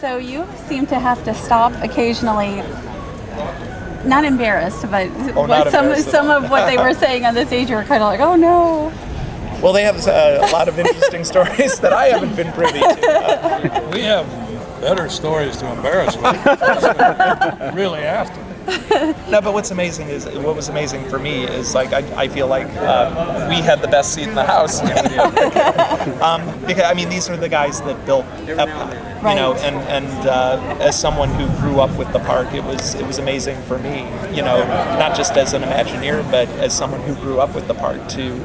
So you seem to have to stop occasionally, not embarrassed, but some of what they were saying on the stage, you were kind of like, oh no. Well, they have a lot of interesting stories that I haven't been privy to. We have better stories to embarrass with. Really have to. No, but what was amazing for me is like I feel like we had the best seat in the house. Because I mean, these are the guys that built Epcot, right. You know, and as someone who grew up with the park, it was amazing for me, you know, not just as an Imagineer, but as someone who grew up with the park to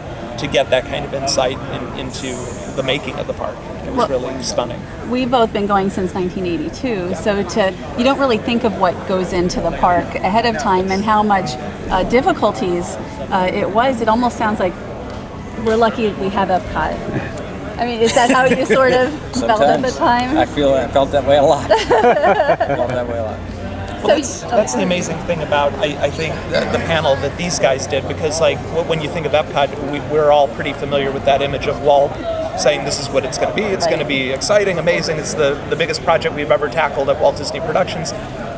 get that kind of insight into the making of the park. It was really stunning. We've both been going since 1982, so you don't really think of what goes into the park ahead of time and how much difficulties it was. It almost sounds like we're lucky we have Epcot. I mean, is that how you sort of felt at the time? I felt that way a lot. Well, that's the amazing thing about, I think, the panel that these guys did, because like when you think of Epcot, we're all pretty familiar with that image of Walt saying this is what it's going to be. It's going to be exciting, amazing. It's the biggest project we've ever tackled at Walt Disney Productions.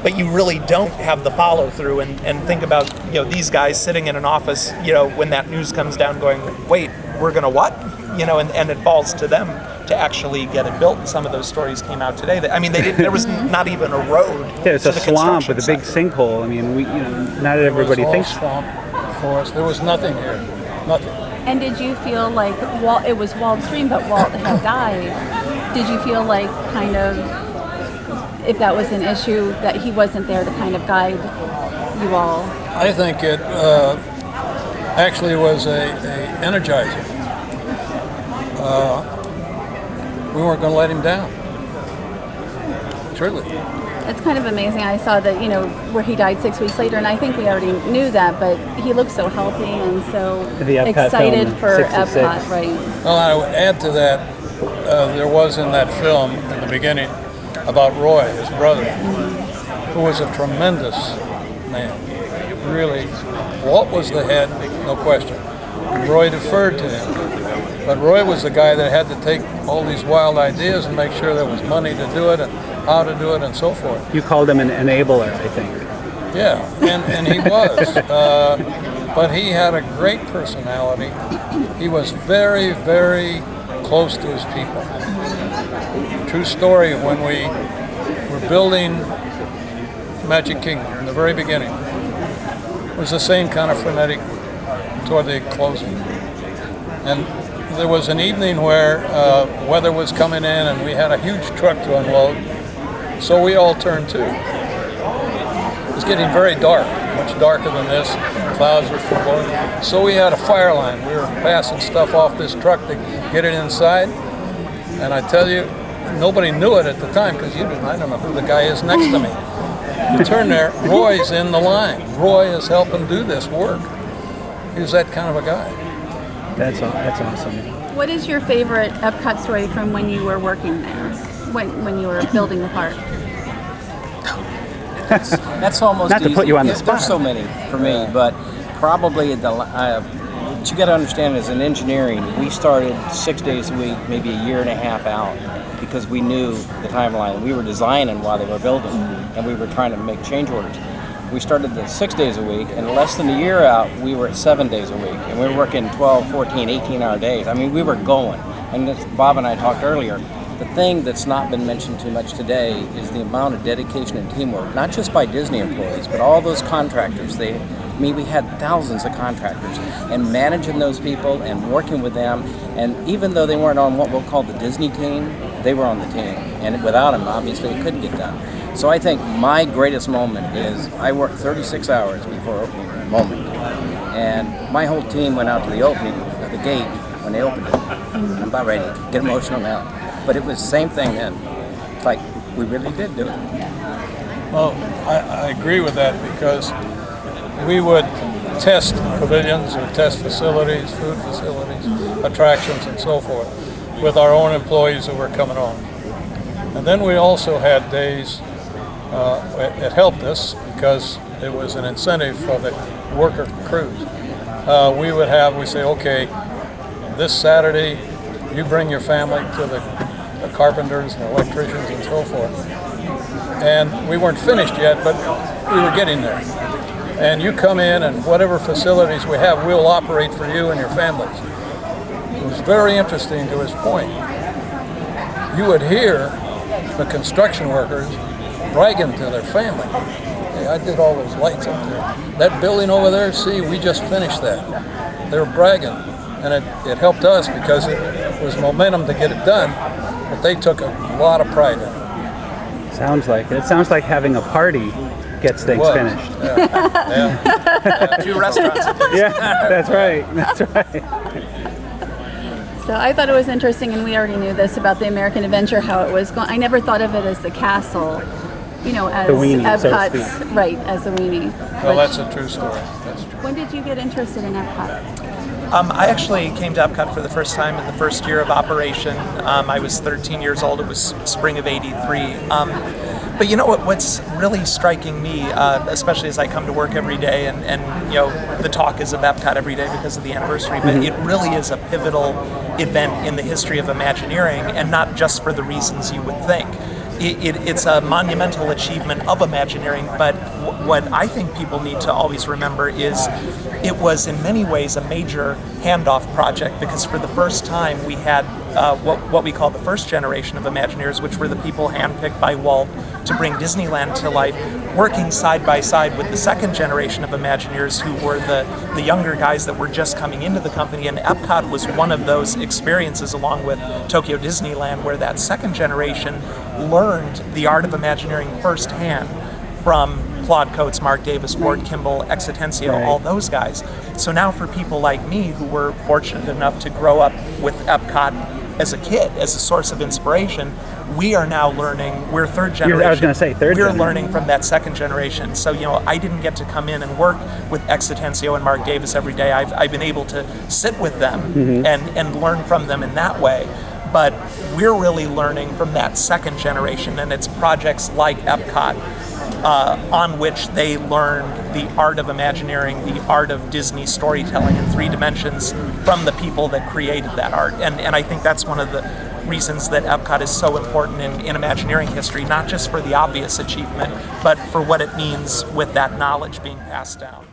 But you really don't have the follow through and think about, you know, these guys sitting in an office, you know, when that news comes down going, wait, we're going to what? You know, and it falls to them to actually get it built. And some of those stories came out today. That, I mean, there was not even a road. Yeah, it's a swamp with a big sinkhole. I mean, not everybody thinks. Swamp for us. There was nothing here. Nothing. And did you feel like it was Walt's dream, but Walt had died? Did you feel like kind of, if that was an issue, that he wasn't there to kind of guide you all? I think it actually was a energizer. We weren't going to let him down. Truly. It's kind of amazing. I saw that, you know, where he died 6 weeks later, and I think we already knew that, but he looked so healthy and so excited for Epcot, right? Well, I would add to that, there was in that film in the beginning about Roy, his brother, who was a tremendous man. Really, Walt was the head, no question. And Roy deferred to him. But Roy was the guy that had to take all these wild ideas and make sure there was money to do it and how to do it and so forth. You called him an enabler, I think. Yeah, and he was. But he had a great personality. He was very, very close to his people. True story, when we were building Magic Kingdom in the very beginning, it was the same kind of frenetic toward the closing. And there was an evening where weather was coming in and we had a huge truck to unload, so we all turned to. It was getting very dark, much darker than this. Clouds were flowing. So we had a fire line. We were passing stuff off this truck to get it inside. And I tell you, nobody knew it at the time because I don't know who the guy is next to me. You turn there, Roy's in the line. Roy is helping do this work. He was that kind of a guy. That's awesome. What is your favorite Epcot story from when you were working there, when you were building the park? That's almost not to easy. Put you on the spot. There's so many for me, but probably what you got to understand is in engineering, we started 6 days a week, maybe a year and a half out, because we knew the timeline. We were designing while they were building, and we were trying to make change orders. We started the 6 days a week, and less than a year out, we were at 7 days a week. And we were working 12, 14, 18-hour days. I mean, we were going. And as Bob and I talked earlier, the thing that's not been mentioned too much today is the amount of dedication and teamwork, not just by Disney employees, but all those contractors. We had thousands of contractors, and managing those people and working with them, and even though they weren't on what we'll call the Disney team, they were on the team. And without them, obviously, it couldn't get done. So I think my greatest moment is I worked 36 hours before opening moment. And my whole team went out to the opening of the gate when they opened it. I'm about ready to get emotional now. But it was the same thing then. It's like, we really did do it. Well, I agree with that because we would test pavilions or test facilities, food facilities, attractions and so forth with our own employees who were coming on. And then we also had days, it helped us because it was an incentive for the worker crews. We say, okay, this Saturday, you bring your family to the carpenters and electricians and so forth. and we weren't finished yet, but we were getting there. And you come in, and whatever facilities we have, we'll operate for you and your families. It was very interesting to his point. You would hear the construction workers bragging to their family. Hey, I did all those lights up there. That building over there, see, we just finished that. They were bragging, and it helped us because it was momentum to get it done, but they took a lot of pride in it. Sounds like it. It sounds like having a party gets things finished. Yeah. 2 restaurants. Yeah, that's right. That's right. So I thought it was interesting, and we already knew this about the American Adventure, how it was going. I never thought of it as the castle, as The weenie, so to Epcot's, speak. right, as the weenie. Well, that's a true story. That's true. When did you get interested in Epcot? I actually came to Epcot for the first time in the first year of operation. I was 13 years old. It was spring of '83. But you know what's really striking me, especially as I come to work every day, and the talk is of Epcot every day because of the anniversary, but it really is a pivotal event in the history of Imagineering, and not just for the reasons you would think. It's a monumental achievement of Imagineering, but what I think people need to always remember is it was in many ways a major handoff project, because for the first time we had what we call the first generation of Imagineers, which were the people handpicked by Walt to bring Disneyland to life, working side by side with the second generation of Imagineers, who were the younger guys that were just coming into the company. And Epcot was one of those experiences, along with Tokyo Disneyland, where that second generation learned the art of Imagineering firsthand from Claude Coates, Mark Davis, Ward Kimball, Exitencio, Right. all those guys. So now for people like me who were fortunate enough to grow up with Epcot as a kid, as a source of inspiration, we are now learning, we're third generation. I was going to say third We're generation. learning from that second generation. So, I didn't get to come in and work with Exitencio and Mark Davis every day. I've been able to sit with them and learn from them in that way. But we're really learning from that second generation, and it's projects like Epcot on which they learned the art of Imagineering, the art of Disney storytelling in 3 dimensions from the people that created that art. And I think that's one of the reasons that Epcot is so important in Imagineering history, not just for the obvious achievement, but for what it means with that knowledge being passed down.